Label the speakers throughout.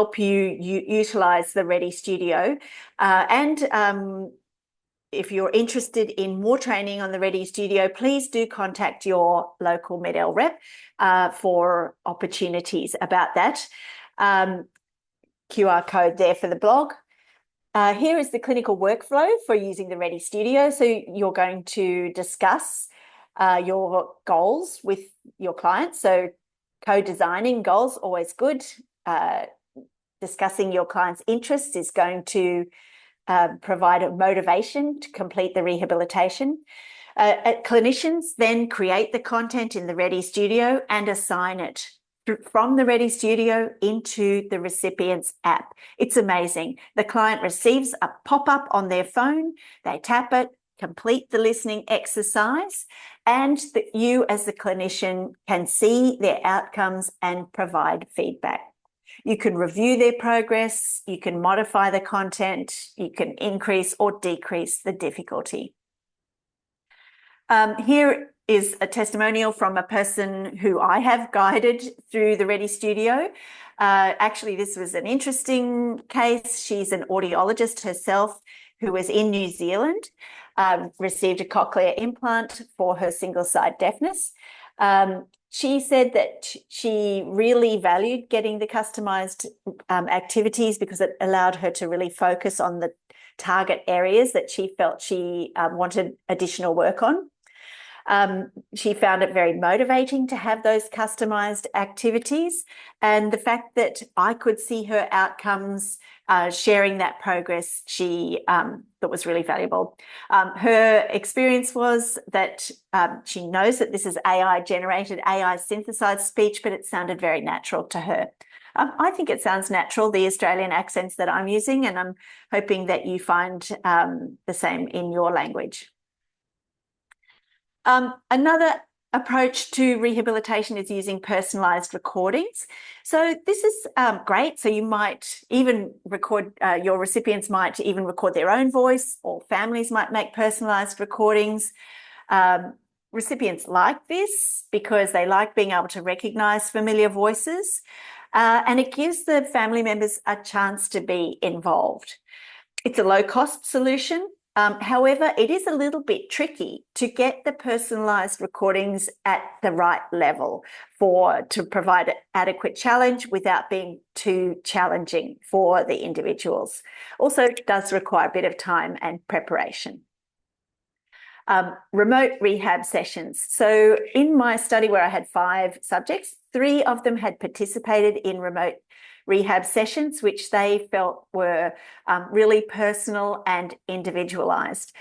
Speaker 1: help you utilize the Redi Studio. If you're interested in more training on the Redi Studio, please do contact your local Med-El rep for opportunities about that. QR code there for the blog. Here is the clinical workflow for using the Redi Studio. So you're going to discuss your goals with your clients. So co-designing goals, always good. Discussing your client's interests is going to provide a motivation to complete the rehabilitation. Clinicians then create the content in the Redi Studio and assign it from the Redi Studio into the recipient's app. It's amazing. The client receives a pop-up on their phone, they tap it, complete the listening exercise, and you as the clinician can see their outcomes and provide feedback. You can review their progress, you can modify the content, you can increase or decrease the difficulty. Here is a testimonial from a person who I have guided through the Redi Studio. Actually, this was an interesting case. She's an audiologist herself who was in New Zealand, received a cochlear implant for her single sided deafness. She said that she really valued getting the customized activities because it allowed her to really focus on the target areas that she felt she wanted additional work on. She found it very motivating to have those customized activities, and the fact that I could see her outcomes, sharing that progress, she thought was really valuable. Her experience was that she knows that this is AI-generated, AI-synthesized speech, but it sounded very natural to her. I think it sounds natural, the Australian accents that I'm using, and I'm hoping that you find the same in your language. Another approach to rehabilitation is using personalised recordings. So this is great. So you might even record, your recipients might even record their own voice, or families might make personalised recordings. Recipients like this because they like being able to recognise familiar voices, and it gives the family members a chance to be involved. It's a low-cost solution. However, it is a little bit tricky to get the personalised recordings at the right level to provide adequate challenge without being too challenging for the individuals. Also, it does require a bit of time and preparation. Remote rehab sessions. So in my study where I had 5 subjects, 3 of them had participated in remote rehab sessions, which they felt were really personal and individualised.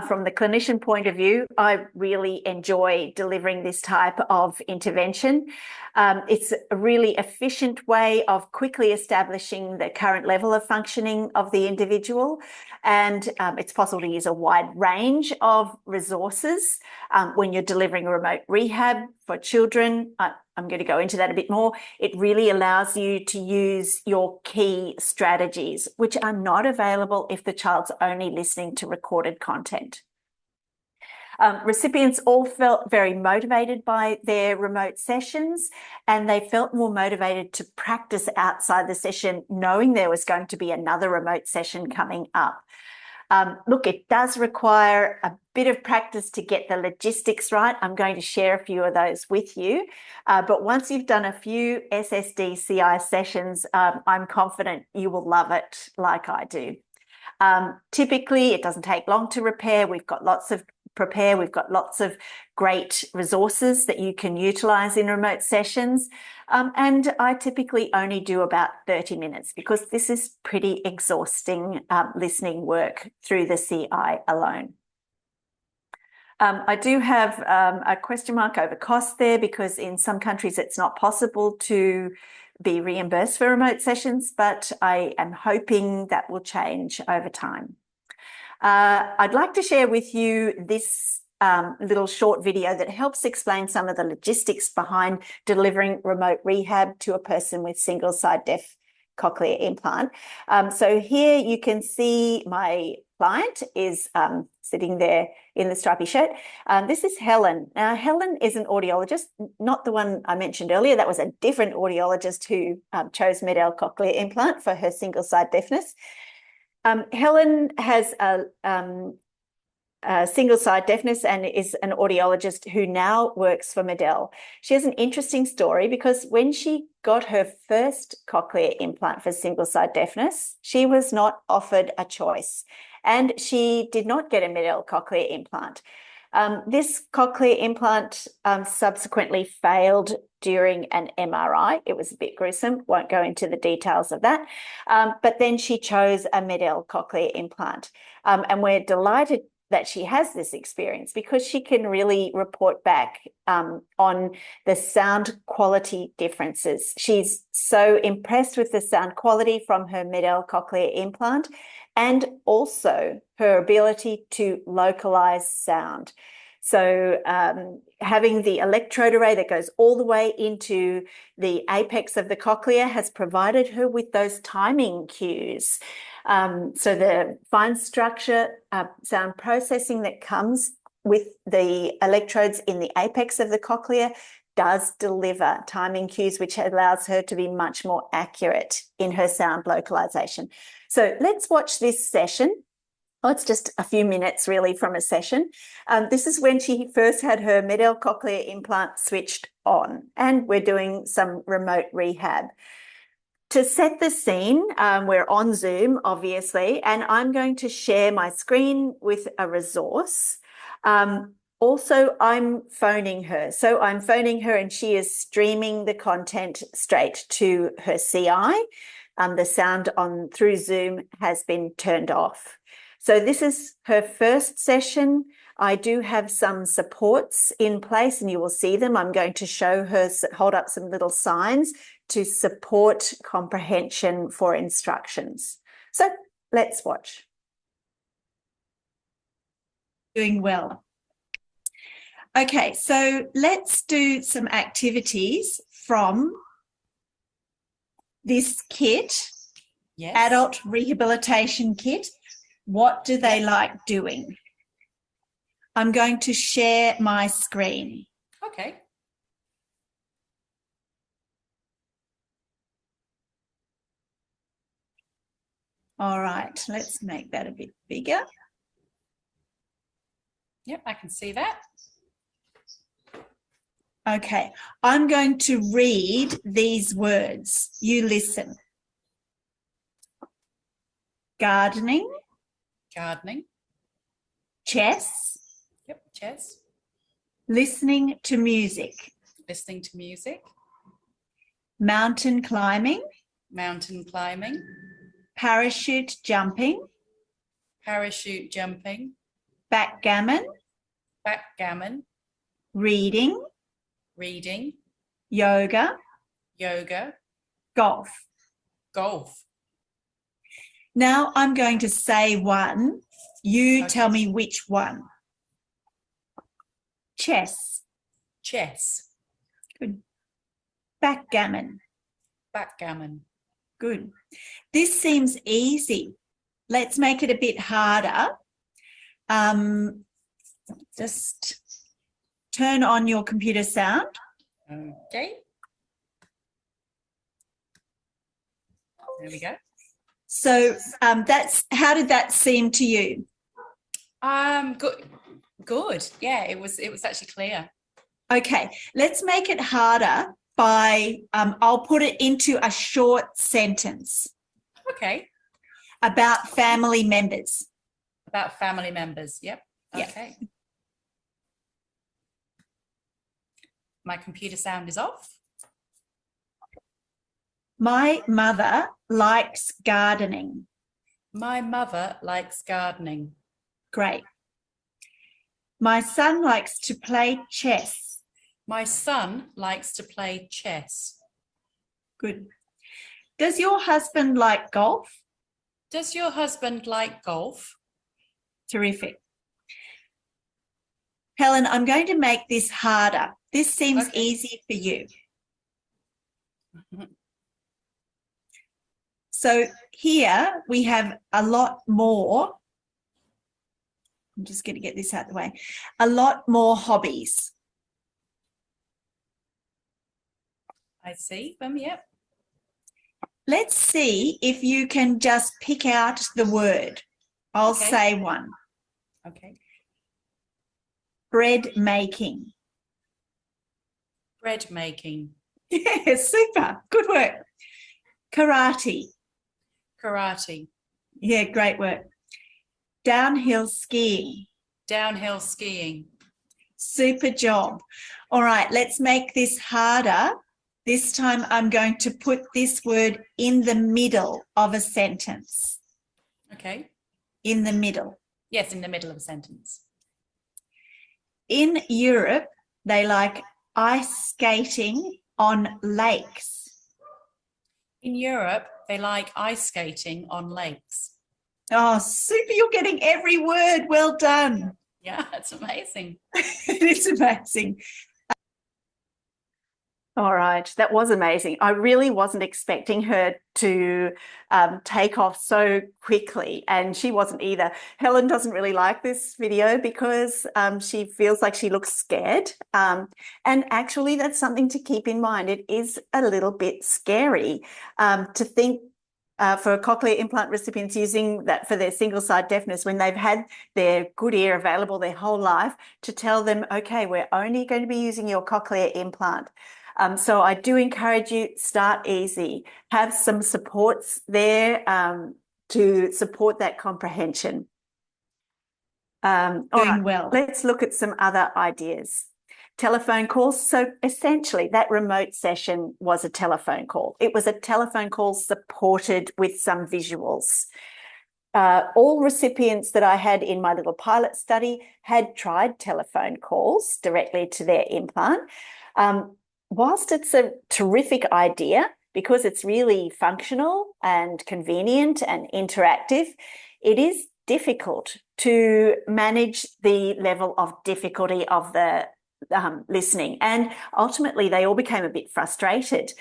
Speaker 1: From the clinician point of view, I really enjoy delivering this type of intervention. It's a really efficient way of quickly establishing the current level of functioning of the individual, and it's possible to use a wide range of resources when you're delivering a remote rehab for children. I'm going to go into that a bit more. It really allows you to use your key strategies, which are not available if the child's only listening to recorded content. Recipients all felt very motivated by their remote sessions, and they felt more motivated to practice outside the session, knowing there was going to be another remote session coming up. Look, it does require a bit of practice to get the logistics right. I'm going to share a few of those with you. But once you've done a few SSD CI sessions, I'm confident you will love it like I do. Typically, it doesn't take long to prepare. We've got lots of great resources that you can utilise in remote sessions. And I typically only do about 30 minutes because this is pretty exhausting listening work through the CI alone. I do have a question mark over cost there because in some countries it's not possible to be reimbursed for remote sessions, but I am hoping that will change over time. I'd like to share with you this little short video that helps explain some of the logistics behind delivering remote rehab to a person with single sided deaf cochlear implant. So here you can see my client is sitting there in the stripy shirt. This is Helen. Now, Helen is an audiologist, not the one I mentioned earlier. That was a different audiologist who chose MED-EL Cochlear Implant for her single sided deafness. Helen has a single sided deafness and is an audiologist who now works for MED-EL. She has an interesting story because when she got her first cochlear implant for single sided deafness, she was not offered a choice and she did not get a MED-EL cochlear implant. This cochlear implant subsequently failed during an MRI. It was a bit gruesome, won't go into the details of that. But then she chose a MED-EL cochlear implant. And we're delighted that she has this experience because she can really report back on the sound quality differences. She's so impressed with the sound quality from her MED-EL cochlear implant and also her ability to localize sound. So having the electrode array that goes all the way into the apex of the cochlea has provided her with those timing cues. So the fine structure sound processing that comes with the electrodes in the apex of the cochlea does deliver timing cues, which allows her to be much more accurate in her sound localization. So let's watch this session. Oh, it's just a few minutes really from a session. This is when she first had her MED-EL cochlear implant switched on, and we're doing some remote rehab. To set the scene, we're on Zoom, obviously, and I'm going to share my screen with a resource. Also, I'm phoning her. So I'm phoning her and she is streaming the content straight to her CI. The sound on through Zoom has been turned off. So this is her first session. I do have some supports in place and you will see them. I'm going to show her, hold up some little signs to support comprehension for instructions. So let's watch. Doing well. Okay, so let's do some activities from this kit,
Speaker 2: yes.
Speaker 1: Adult Rehabilitation Kit. What do they like doing? I'm going to share my screen.
Speaker 2: Okay.
Speaker 1: All right, let's make that a bit bigger.
Speaker 2: Yep, I can see that.
Speaker 1: Okay, I'm going to read these words. You listen. Gardening.
Speaker 2: Gardening.
Speaker 1: Chess.
Speaker 2: Yep, chess.
Speaker 1: Listening to music.
Speaker 2: Listening to music.
Speaker 1: Mountain climbing.
Speaker 2: Mountain climbing.
Speaker 1: Parachute jumping.
Speaker 2: Parachute jumping.
Speaker 1: Backgammon.
Speaker 2: Backgammon.
Speaker 1: Reading.
Speaker 2: Reading.
Speaker 1: Yoga.
Speaker 2: Yoga.
Speaker 1: Golf.
Speaker 2: Golf.
Speaker 1: Now I'm going to say one. You
Speaker 2: Okay.
Speaker 1: tell me which one. Chess.
Speaker 2: Chess.
Speaker 1: Good. Backgammon.
Speaker 2: Backgammon.
Speaker 1: Good. This seems easy. Let's make it a bit harder. Just turn on your computer sound.
Speaker 2: Okay. There we go.
Speaker 1: So that's, how did that seem to you?
Speaker 2: Good. Good. Yeah, it was actually clear.
Speaker 1: Okay, let's make it harder by, I'll put it into a short sentence
Speaker 2: Okay.
Speaker 1: about family members.
Speaker 2: About family members. Yep.
Speaker 1: Yep.
Speaker 2: Okay. My computer sound is off.
Speaker 1: My mother likes gardening.
Speaker 2: My mother likes gardening.
Speaker 1: Great. My son likes to play chess.
Speaker 2: My son likes to play chess.
Speaker 1: Good. Does your husband like golf?
Speaker 2: Does your husband like golf?
Speaker 1: Terrific. Helen, I'm going to make this harder. This seems
Speaker 2: Okay.
Speaker 1: easy for you. So here we have a lot more I'm just going to get this out of the way. A lot more hobbies.
Speaker 2: I see. Yep.
Speaker 1: Let's see if you can just pick out the word. I'll
Speaker 2: Okay.
Speaker 1: say one.
Speaker 2: Okay.
Speaker 1: Bread making.
Speaker 2: Bread making.
Speaker 1: Yeah, super. Good work. Karate.
Speaker 2: Karate.
Speaker 1: Yeah, great work. Downhill skiing.
Speaker 2: Downhill skiing.
Speaker 1: Super job. All right, let's make this harder. This time I'm going to put this word in the middle of a sentence.
Speaker 2: Okay.
Speaker 1: In the middle.
Speaker 2: Yes, in the middle of a sentence.
Speaker 1: In Europe, they like ice skating on lakes.
Speaker 2: In Europe, they like ice skating on lakes.
Speaker 1: Oh, super. You're getting every word. Well done.
Speaker 2: Yeah, that's amazing.
Speaker 1: It is amazing. All right, that was amazing. I really wasn't expecting her to take off so quickly, and she wasn't either. Helen doesn't really like this video because she feels like she looks scared. And actually, that's something to keep in mind. It is a little bit scary to think for cochlear implant recipients using that for their single-sided deafness when they've had their good ear available their whole life, to tell them, okay, we're only going to be using your cochlear implant. So I do encourage you, start easy, have some supports there to support that comprehension. All right, well, let's look at some other ideas. Telephone calls. So essentially that remote session was a telephone call. It was a telephone call supported with some visuals. All recipients that I had in my little pilot study had tried telephone calls directly to their implant. Whilst it's a terrific idea because it's really functional and convenient and interactive, it is difficult to manage the level of difficulty of the listening. And ultimately, they all became a bit frustrated.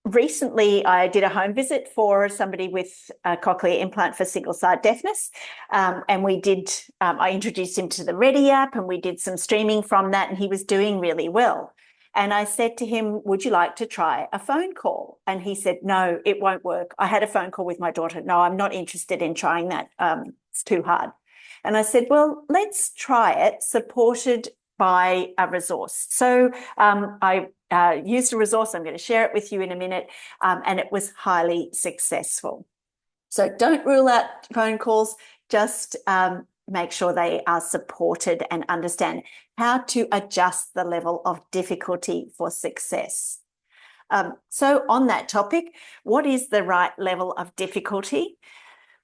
Speaker 1: Recently, I did a home visit for somebody with a cochlear implant for single-sided deafness, and we did, I introduced him to the Redi app, and we did some streaming from that, and he was doing really well. And I said to him, would you like to try a phone call? And he said, no, it won't work. I had a phone call with my daughter. No, I'm not interested in trying that. It's too hard. And I said, well, let's try it, supported by a resource. So I used a resource. I'm going to share it with you in a minute. And it was highly successful. So don't rule out phone calls. Just make sure they are supported and understand how to adjust the level of difficulty for success. So on that topic, what is the right level of difficulty?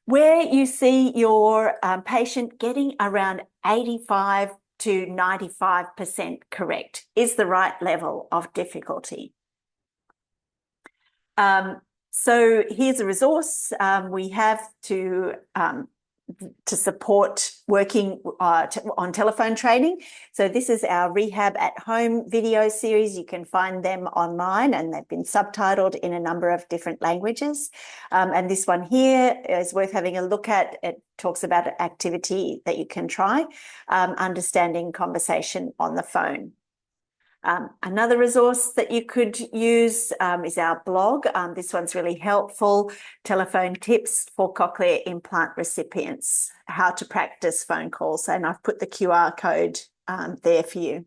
Speaker 1: Where you see your patient getting around 85 to 95% correct is the right level of difficulty. So here's a resource we have to support working on telephone training. So this is our Rehab at Home video series. You can find them online and they've been subtitled in a number of different languages. And this one here is worth having a look at. It talks about an activity that you can try, understanding conversation on the phone. Another resource that you could use is our blog. This one's really helpful. Telephone tips for cochlear implant recipients, how to practice phone calls. And I've put the QR code there for you.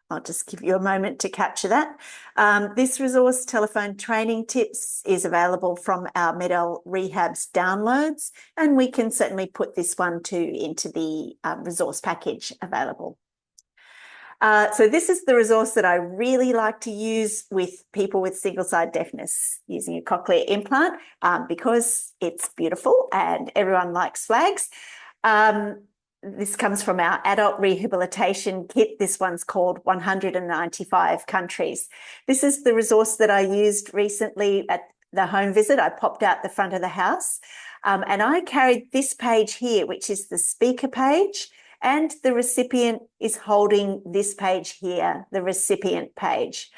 Speaker 1: I'll just give you a moment to capture that. This resource, Telephone Training Tips, is available from our Medel Rehab's downloads, and we can certainly put this one too into the resource package available. So this is the resource that I really like to use with people with single-sided deafness using a cochlear implant because it's beautiful and everyone likes flags. This comes from our adult rehabilitation kit. This one's called 195 Countries. This is the resource that I used recently at the home visit. I popped out the front of the house and I carried this page here, which is the speaker page. And the recipient is holding this page here, the recipient page.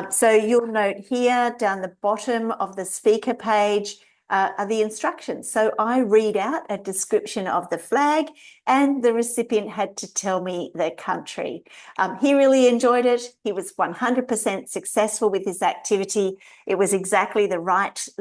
Speaker 1: So you'll note here down the bottom of the speaker page, are the instructions. So I read out a description of the flag, and the recipient had to tell me their country. He really enjoyed it. He was 100% successful with his activity. It was exactly the right